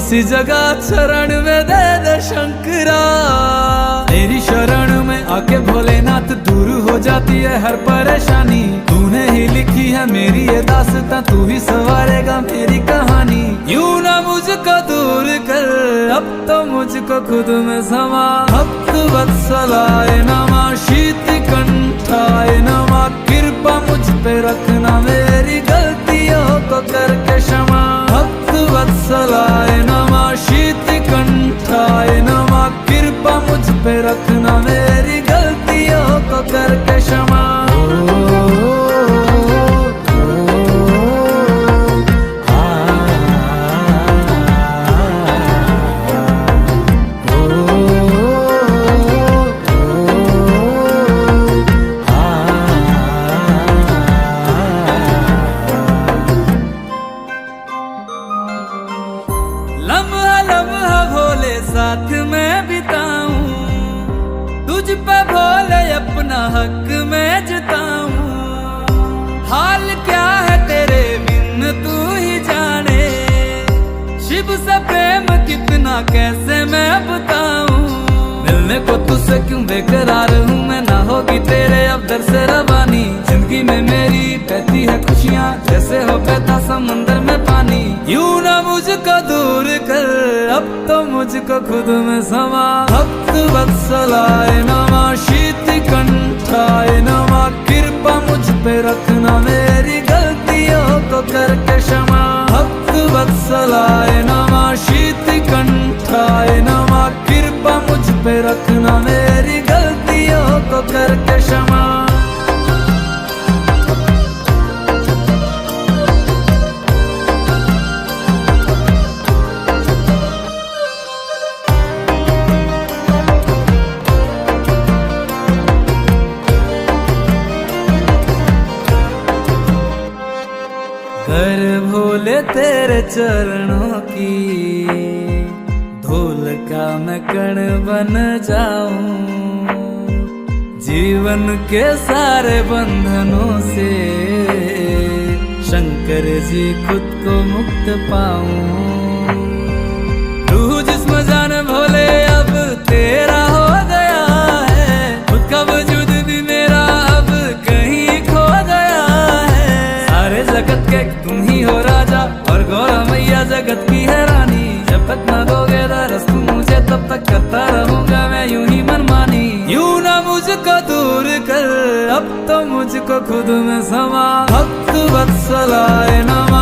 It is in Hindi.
सी जगह शरण में दे दे शंकरा। तेरी शरण में आके भोलेनाथ दूर हो जाती है हर परेशानी। तूने ही लिखी है मेरी ये दास्तां, तू ही संवारेगा मेरी कहानी। यूं ना मुझको दूर कर, अब तो मुझको खुद में समा। भक्त वत्सलाय नमः, शीत कंठाय नमः, कृपा मुझ पे रखना, मेरी गलतियों को करके क्षमा। भक्त वत्सलाय नमः, शीत कंठाय नमः, कृपा मुझ पे रखना, मेरी गलतियों को करके क्षमा। लम्हा लम्हा भोले साथ में बिताऊं, तुझ पे भोले अपना हक में जताऊं। हाल क्या है तेरे बिन तू ही जाने, शिव से प्रेम कितना कैसे मैं बताऊं। मिलने को तुझसे क्यों बेकरार हूँ मैं, ना होगी तेरे अब दर से रवानी। जिंदगी में मेरी बहती है खुशियाँ, जैसे हो बहता समंदर में पानी। यूं ना मुझको दूर कर, अब तो मुझको खुद में समा। भक्त वत्सलाय नमः, शीत कंठाय नमः, कृपा मुझ पे रखना, मेरी गलतियों को करके क्षमा। भक्त वत्सलाय नमः, शीत कंठाय नमः, कृपा मुझ पे रखना, मेरी गलतियों को करके क्षमा। कर भोले तेरे चरणों की, धूल का मैं कण बन जाऊं। जीवन के सारे बंधनों से शंकर जी खुद को मुक्त पाऊं। रूह जिस्म जान भोले अब तेरा हो गया है, खुद का वजूद भी मेरा अब कहीं खो गया है। सारे जगत के तुम ही हो राजा, और गौरा मैया जगत की है रानी। जब तक ना दोगे दरस तुम मुझे, तब तक करता रहूंगा मैं यूं ही मनमानी। यूं ना मुझको दूर कर, अब तो मुझको खुद में समा। भक्त वत्सलाय नमः,